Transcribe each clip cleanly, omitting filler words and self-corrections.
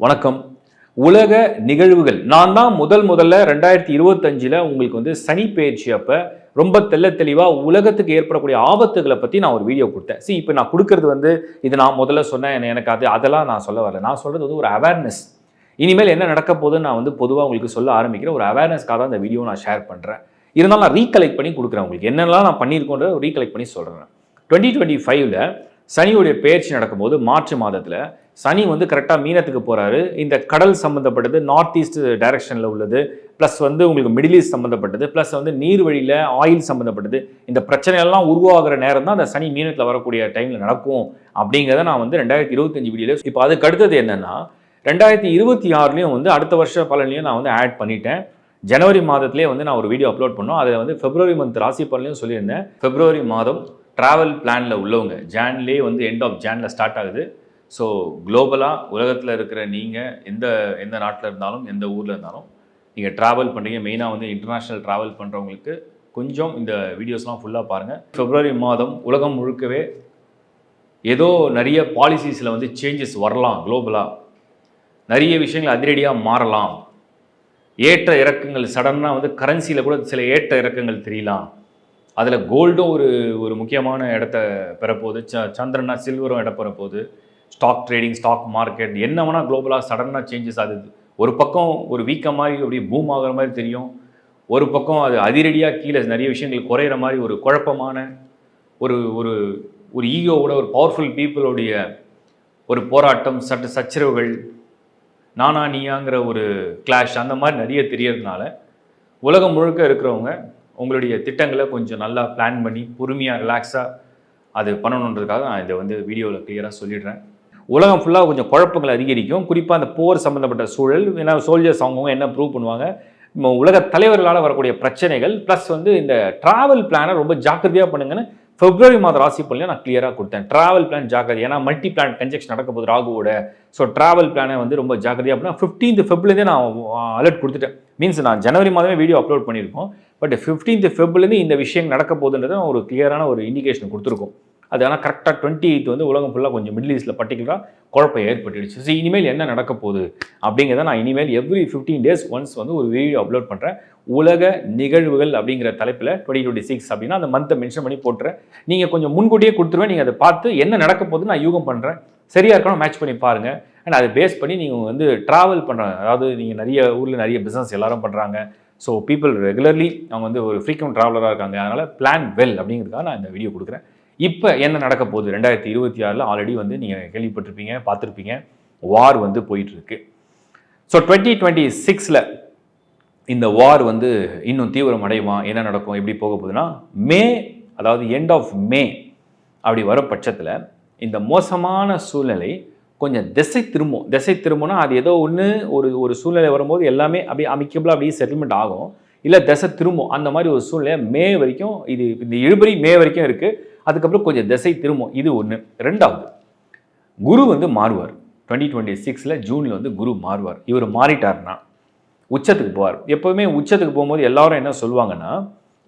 வணக்கம். உலக நிகழ்வுகள் நான் தான் முதல்ல 2025ல் உங்களுக்கு வந்து சனி பெயர்ச்சி அப்ப ரொம்ப தெளிவா உலகத்துக்கு ஏற்படக்கூடிய ஆபத்துகளை பத்தி நான் ஒரு வீடியோ கொடுத்தேன். இப்போ நான் கொடுக்கறது வந்து இது நான் முதல்ல சொன்னேன், எனக்கு அதெல்லாம் நான் சொல்ல வரல. நான் சொல்றது வந்து ஒரு அவேர்னஸ். இனிமேல் என்ன நடக்க போகுதுன்னு நான் வந்து பொதுவாக உங்களுக்கு சொல்ல ஆரம்பிக்கிறேன். ஒரு அவேர்னஸ்க்காக தான் இந்த வீடியோ நான் ஷேர் பண்றேன். இருந்தாலும் நான் ரீகலெக்ட் பண்ணி கொடுக்குறேன். உங்களுக்கு என்னெல்லாம் நான் பண்ணியிருக்கோன்ற ரீகலெக்ட் பண்ணி சொல்றேன். 2025ல் சனியுடைய பெயர்ச்சி நடக்கும்போது மார்ச் மாதத்தில் சனி வந்து கரெக்டாக மீனத்துக்கு போகிறாரு. இந்த கடல் சம்மந்தப்பட்டது நார்த் ஈஸ்ட் டைரக்ஷனில் உள்ளது, ப்ளஸ் வந்து உங்களுக்கு மிடில் ஈஸ்ட் சம்மந்தப்பட்டது, ப்ளஸ் வந்து நீர் வழியில் ஆயில் சம்மந்தப்பட்டது. இந்த பிரச்சனையெல்லாம் உருவாகிற நேரம் தான் அந்த சனி மீனத்தில் வரக்கூடிய டைமில் நடக்கும் அப்படிங்கிறத நான் வந்து 2025 வீடியோவில் இப்போ அதுக்கு அடுத்தது என்னென்னா 2026லையும் வந்து அடுத்த வருஷ பலன்லையும் நான் வந்து ஆட் பண்ணிட்டேன். ஜனவரி மாதத்துலேயே வந்து நான் ஒரு வீடியோ அப்லோட் பண்ணோம். அதில் வந்து பிப்ரவரி மந்த் ராசி பலன்லையும் சொல்லியிருந்தேன். பிப்ரவரி மாதம் ட்ராவல் பிளானில் உள்ளவங்க ஜான்லேயே வந்து எண்ட் ஆஃப் ஜானில் ஸ்டார்ட் ஆகுது. ஸோ குளோபலாக உலகத்தில் இருக்கிற நீங்கள் எந்த நாட்டில் இருந்தாலும் எந்த ஊரில் இருந்தாலும் நீங்கள் ட்ராவல் பண்ணுறீங்க, மெயினாக வந்து இன்டர்நேஷ்னல் ட்ராவல் பண்ணுறவங்களுக்கு கொஞ்சம் இந்த வீடியோஸ்லாம் ஃபுல்லாக பாருங்கள். பிப்ரவரி மாதம் உலகம் முழுக்கவே ஏதோ நிறைய பாலிசிஸில் வந்து சேஞ்சஸ் வரலாம். குளோபலாக நிறைய விஷயங்கள் அதிரடியாக மாறலாம். ஏற்ற இறக்கங்கள் சடனாக வந்து கரன்சியில் கூட சில ஏற்ற இறக்கங்கள் தெரியலாம். அதில் கோல்டும் ஒரு முக்கியமான இடத்த பெறப்போகுது. சந்திரனா சில்வரும் இடம் பெறப்போகுது. ஸ்டாக் ட்ரேடிங், ஸ்டாக் மார்க்கெட் என்ன வேணால் குளோபலாக சடனாக சேஞ்சஸ் ஆகுது. ஒரு பக்கம் ஒரு வீக்க மாதிரி அப்படியே பூம் ஆகிற மாதிரி தெரியும், ஒரு பக்கம் அது அதிரடியாக கீழே நிறைய விஷயங்கள் குறையிற மாதிரி ஒரு குழப்பமான ஒரு ஒரு ஒரு ஈகோவோட ஒரு பவர்ஃபுல் பீப்புளுடைய ஒரு போராட்டம், சச்சரவுகள், நானா நீயாங்கிற ஒரு கிளாஷ் அந்த மாதிரி நிறைய தெரியறதுனால உலகம் முழுக்க இருக்கிறவங்க உங்களுடைய திட்டங்களை கொஞ்சம் நல்லா பிளான் பண்ணி பொறுமையாக ரிலாக்ஸாக அது பண்ணணுன்றதுக்காக நான் இதை வந்து வீடியோவில் கிளியராக சொல்லிடுறேன். உலகம் ஃபுல்லாக கொஞ்சம் குழப்பங்கள் அதிகரிக்கும். குறிப்பாக அந்த போர் சம்மந்தப்பட்ட சூழல், ஏன்னா சோல்ஜர்ஸ் அவங்க என்ன ப்ரூவ் பண்ணுவாங்க, உலக தலைவர்களால் வரக்கூடிய பிரச்சனைகள், ப்ளஸ் வந்து இந்த ட்ராவல் பிளானை ரொம்ப ஜாக்கிரதையாக பண்ணுங்கன்னு பிப்ரவரி மாத ராசி பலனையும் நான் கிளியராக கொடுத்தேன். ட்ராவல் பிளான் ஜாக்கிரதை, ஏன்னா மல்டி பிளான் கன்ஜெக்ஷன் நடக்க போகுது ராகுவோட. ஸோ ட்ராவல் பிளானை வந்து ரொம்ப ஜாக்கிரதையாக அப்படின்னா 15th ஃபெப்லேருந்தே நான் அலர்ட் கொடுத்துட்டேன். மீன்ஸ் நான் ஜனவரி மாதமே வீடியோ அப்லோட் பண்ணியிருக்கோம். பட் 15th ஃபெப்லேருந்து இந்த விஷயம் நடக்க போகுதுன்றதை ஒரு கிளியரான ஒரு இண்டிகேஷன் கொடுத்துருக்கோம். அது ஆனால் கரெக்டாக 28th வந்து உலகம் ஃபுல்லாக கொஞ்சம் மிடில் ஈஸ்ட்டில் பர்டிகுலராக குழப்பம் ஏற்பட்டுடுச்சு. ஸோ இனிமேல் என்ன நடக்க போகுது அப்படிங்கிறத நான் இனிமேல் எவ்ரி 15 days ஒன்ஸ் வந்து ஒரு வீடியோ அப்லோட் பண்ணுறேன். உலக நிகழ்வுகள் அப்படிங்கிற தலைப்பில் 2026 அப்படின்னா அந்த மந்த்தை மென்ஷன் பண்ணி போட்டுறேன். நீங்கள் கொஞ்சம் முன்கூட்டியே கொடுத்துருவேன். நீங்கள் அதை பார்த்து என்ன நடக்க போகுது நான் யூகம் பண்ணுறேன். சரியாக இருக்கணும், மேட்ச் பண்ணி பாருங்கள். அண்ட் அதை பேஸ் பண்ணி நீங்கள் வந்து ட்ராவல் பண்ணுறாங்க, அதாவது நீங்கள் நிறைய ஊரில் நிறைய பிஸ்னஸ் எல்லாரும் பண்ணுறாங்க. ஸோ பீப்புள் ரெகுலர்லி அவங்க வந்து ஒரு ஃப்ரீக்வெண்ட் ட்ராவலராக இருக்காங்க. அதனால் பிளான் வெல் அப்படிங்கிறதுக்காக நான் இந்த வீடியோ கொடுக்குறேன். இப்போ என்ன நடக்க போகுது 2026ல் ஆல்ரெடி வந்து நீங்கள் கேள்விப்பட்டிருப்பீங்க, பார்த்துருப்பீங்க, வார் வந்து போயிட்டுருக்கு. ஸோ 2026ல் இந்த வார் வந்து இன்னும் தீவிரம் அடையுமா, என்ன நடக்கும், எப்படி போக போகுதுன்னா அதாவது எண்ட் ஆஃப் மே அப்படி வர பட்சத்தில் இந்த மோசமான சூழ்நிலை கொஞ்சம் திசை திரும்பும்னா அது ஏதோ ஒரு சூழ்நிலை வரும்போது எல்லாமே அப்படியே அமிக்கபிளாக அப்படியே செட்டில்மெண்ட் ஆகும், இல்லை திசை திரும்பும். அந்த மாதிரி ஒரு சூழ்நிலை மே வரைக்கும் இந்த இழுபறி மே வரைக்கும் இருக்குது. அதுக்கப்புறம் கொஞ்சம் திசை திரும்பும். இது ஒன்று. ரெண்டாவது, குரு வந்து மாறுவார். 2026ல் ஜூனில் வந்து குரு மாறுவார். இவர் மாறிட்டார்னா உச்சத்துக்கு போவார். எப்போவுமே உச்சத்துக்கு போகும்போது எல்லாரும் என்ன சொல்லுவாங்கன்னா,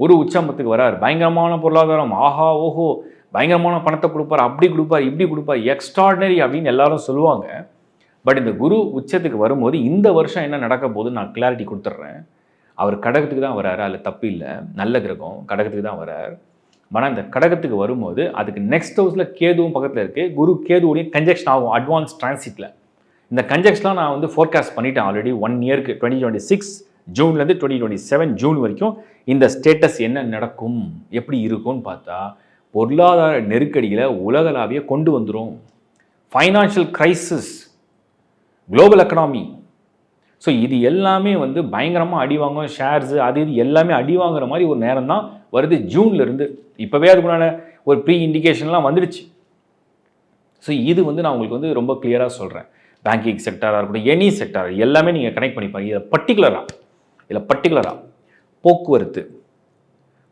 ஒரு உச்சமத்துக்கு வரார், பயங்கரமான பொருளாதாரம், ஆஹா ஓஹோ, பயங்கரமான பணத்தை கொடுப்பார், அப்படி கொடுப்பார், இப்படி கொடுப்பார், எக்ஸ்ட்ராடினரி அப்படின்னு எல்லாரும் சொல்லுவாங்க. பட் இந்த குரு உச்சத்துக்கு வரும்போது இந்த வருஷம் என்ன நடக்க போகுதுன்னு நான் கிளாரிட்டி கொடுத்துட்றேன். அவர் கடகத்துக்கு தான் வராரு, அதில் தப்பு இல்லை, நல்ல கிரகம் கடகத்துக்கு தான் வரார். ஆனால் இந்த கடகத்துக்கு வரும்போது அதுக்கு நெக்ஸ்ட் ஹவுஸில் கேதுவும் பக்கத்தில் இருக்குது. குரு கேதுவோடைய கன்ஜெக்ஷன் ஆகும் அட்வான்ஸ் டிரான்சிட்டில். இந்த கன்ஜெக்ஷன்லாம் நான் வந்து ஃபோர்காஸ்ட் பண்ணிட்டேன் ஆல்ரெடி 1 இயருக்கு. 2026 ஜூன்லேருந்து 2027 ஜூன் வரைக்கும் இந்த ஸ்டேட்டஸ் என்ன நடக்கும், எப்படி இருக்கும்னு பார்த்தா பொருளாதார நெருக்கடியில் உலகளாவிய கொண்டு வந்துடும். Financial crisis, global economy. So இது எல்லாமே வந்து பயங்கரமாக அடி வாங்கும். ஷேர்ஸு அது இது எல்லாமே அடி வாங்குற மாதிரி ஒரு நேரம் தான் வருது ஜூன்லேருந்து. இப்போவே அதுக்குண்டான ஒரு ப்ரீ இண்டிகேஷன்லாம் வந்துடுச்சு. ஸோ இது வந்து நான் உங்களுக்கு வந்து ரொம்ப கிளியராக சொல்கிறேன். பேங்கிங் செக்டாராக இருக்கட்டும், எனி செக்டார் எல்லாமே நீங்கள் கனெக்ட் பண்ணிப்பாங்க. இதில் பர்டிகுலராக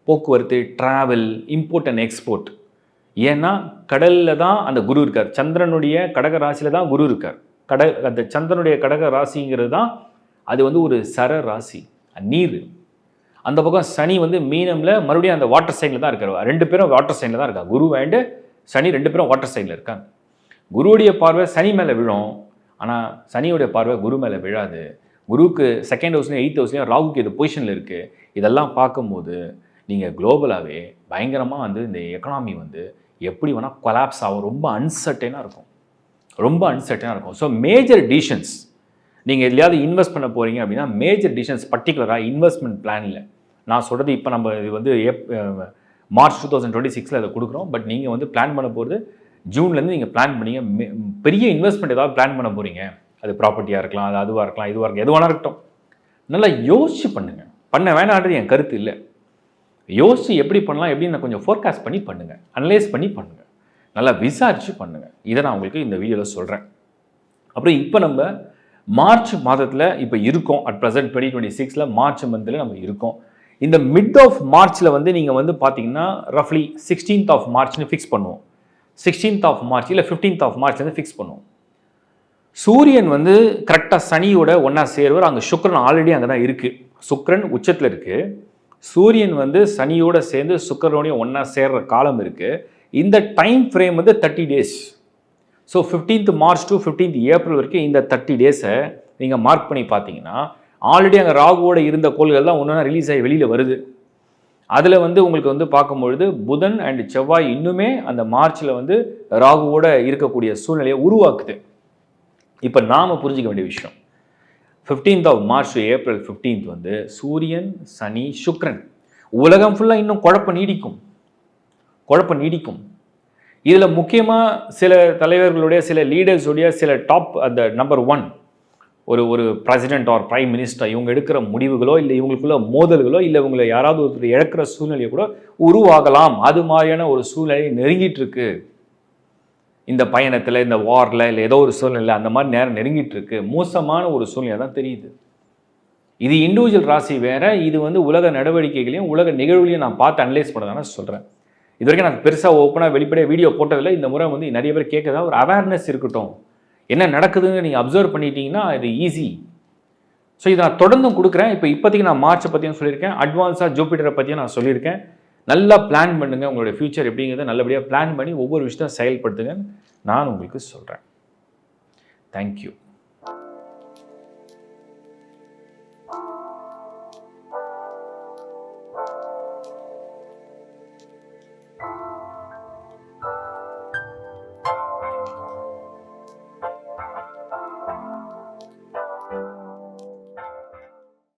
போக்குவரத்து, ட்ராவல், இம்போர்ட் அண்ட் எக்ஸ்போர்ட். ஏன்னா கடலில் தான் அந்த குரு இருக்கார். சந்திரனுடைய கடக ராசியில் தான் குரு இருக்கார். அந்த சந்திரனுடைய கடக ராசிங்கிறது தான் அது வந்து ஒரு சர ராசி, நீர். அந்த பக்கம் சனி வந்து மீனமில் மறுபடியும் அந்த வாட்டர் சைனில் தான் இருக்கார். 2 பேரும் வாட்டர் சைனில் தான் இருக்காங்க. குரு அண்டு சனி 2 பேரும் வாட்டர் சைனில் இருக்காங்க. குருவுடைய பார்வை சனி மேலே விழும். ஆனால் சனியோடைய பார்வை குரு மேலே விழாது. குருவுக்கு செகண்ட் ஹவுஸ்லையும் 8th ஹவுஸ்லையும் ராகுக்கு இது பொசிஷனில் இருக்குது. இதெல்லாம் பார்க்கும்போது நீங்கள் குளோபலாகவே பயங்கரமாக வந்து இந்த எக்கனாமி வந்து எப்படி வேணால் கொலாப்ஸ் ஆகும். ரொம்ப அன்சர்டனாக இருக்கும், ரொம்ப அன்சர்டனாக இருக்கும். ஸோ மேஜர் டிசிஷன்ஸ் நீங்கள் எதுலையாவது இன்வெஸ்ட் பண்ண போகிறீங்க அப்படின்னா மேஜர் டிசிஷன்ஸ் பர்டிகுலராக இன்வெஸ்ட்மெண்ட் பிளானில் நான் சொல்கிறது இப்போ நம்ம இது வந்து மார்ச் 2026 அதை கொடுக்குறோம். பட் நீங்கள் வந்து பிளான் பண்ண போகிறது ஜூன்லேருந்து நீங்கள் பிளான் பண்ணிங்க. பெரிய இன்வெஸ்ட்மெண்ட் ஏதாவது பிளான் பண்ண போகிறீங்க, அது ப்ராப்பர்ட்டியாக இருக்கலாம், அது அதுவாக இருக்கலாம், இதுவாக இருக்கலாம், எதுவாக இருக்கட்டும், நல்லா யோசிச்சு பண்ணுங்கள். பண்ண வேணான்றது என் கருத்து இல்லை. யோசிச்சு எப்படி பண்ணலாம், எப்படி நான் கொஞ்சம் ஃபோர்காஸ்ட் பண்ணி பண்ணுங்கள், அனலைஸ் பண்ணி பண்ணுங்கள், நல்லா விசாரித்து பண்ணுங்கள். இதை நான் உங்களுக்கு இந்த வீடியோவில் சொல்கிறேன். அப்புறம் இப்போ நம்ம மார்ச் மாதத்தில் இப்போ இருக்கோம். அட் ப்ரெசென்ட் 2026 மார்ச் மந்தில் நம்ம இருக்கோம். இந்த மிட் ஆஃப் மார்ச்சில் வந்து நீங்கள் வந்து பார்த்தீங்கன்னா ரஃப்லி 16th ஆஃப் மார்ச்னு ஃபிக்ஸ் பண்ணுவோம். 16th ஆஃப் மார்ச் இல்லை 15th ஆஃப் மார்ச்லேருந்து ஃபிக்ஸ் பண்ணுவோம். சூரியன் வந்து கரெக்டாக சனியோட ஒன்றா சேருவார். அங்கே சுக்கிரன் ஆல்ரெடி அங்கே தான் இருக்குது. சுக்கிரன் உச்சத்தில் இருக்குது. சூரியன் வந்து சனியோட சேர்ந்து சுக்கிரனோடையும் ஒன்றா சேர்ற காலம் இருக்குது. இந்த டைம் ஃப்ரேம் வந்து 30 days. So 15th March to 15th April வரைக்கும் இந்த 30 days-ஐ நீங்கள் மார்க் பண்ணி பார்த்தீங்கன்னா ஆல்ரெடி அங்கே ராகுவோட இருந்த கோள்கள் தான் ஒன்றா ரிலீஸ் ஆகி வெளியில் வருது. அதில் வந்து உங்களுக்கு வந்து பார்க்கும்பொழுது புதன் அண்ட் செவ்வாய் இன்னுமே அந்த மார்ச்சில் வந்து ராகுவோட இருக்கக்கூடிய சூழ்நிலையை உருவாக்குது. இப்போ நாம் புரிஞ்சிக்க வேண்டிய விஷயம், 15th of March to April 15th வந்து சூரியன் சனி சுக்கிரன் உலகம் ஃபுல்லாக இன்னும் குழப்பம் நீடிக்கும். இதில் முக்கியமாக சில தலைவர்களுடைய சில லீடர்ஸுடைய சில டாப் அந்த நம்பர் 1 ஒரு பிரசிடென்ட் ஆர் பிரைம் மினிஸ்டர் இவங்க எடுக்கிற முடிவுகளோ இல்லை இவங்களுக்குள்ள மோதல்களோ இல்லை இவங்களை யாராவது ஒருத்தர் இழக்கிற சூழ்நிலையை கூட உருவாகலாம். அது மாதிரியான ஒரு சூழ்நிலை நெருங்கிட்டு இருக்கு. இந்த பயணத்தில், இந்த வாரில், இல்லை ஏதோ ஒரு சூழ்நிலை அந்த மாதிரி நேரம் நெருங்கிட்டு இருக்கு. மோசமான ஒரு சூழ்நிலை தான் தெரியுது. இது இண்டிவிஜுவல் ராசி வேற, இது வந்து உலக நடவடிக்கைகளையும் உலக நிகழ்வுகளையும் நான் பார்த்து அனலைஸ் பண்ணதானே சொல்கிறேன். இது வரைக்கும் நான் பெருசாக ஓப்பனாக வெளிப்படையாக வீடியோ போட்டதில்லை. இந்த முறை வந்து நிறைய பேர் கேட்குறதா ஒரு அவேர்னஸ் இருக்கட்டும், என்ன நடக்குதுன்னு நீங்கள் அப்சர்வ் பண்ணிட்டீங்கன்னா இது ஈஸி. ஸோ இதை நான் தொடர்ந்தும் கொடுக்குறேன். இப்போதைக்கு நான் மார்ச்சை பற்றியும் சொல்லியிருக்கேன், அட்வான்ஸாக ஜூபிட்டரை பற்றியும் நான் சொல்லியிருக்கேன். நல்லா பிளான் பண்ணுங்கள். உங்களுடைய ஃபியூச்சர் எப்படிங்கிறத நல்லபடியாக பிளான் பண்ணி ஒவ்வொரு விஷயத்தையும் செயல்படுத்துங்கன்னு நான் உங்களுக்கு சொல்கிறேன். தேங்க்யூ.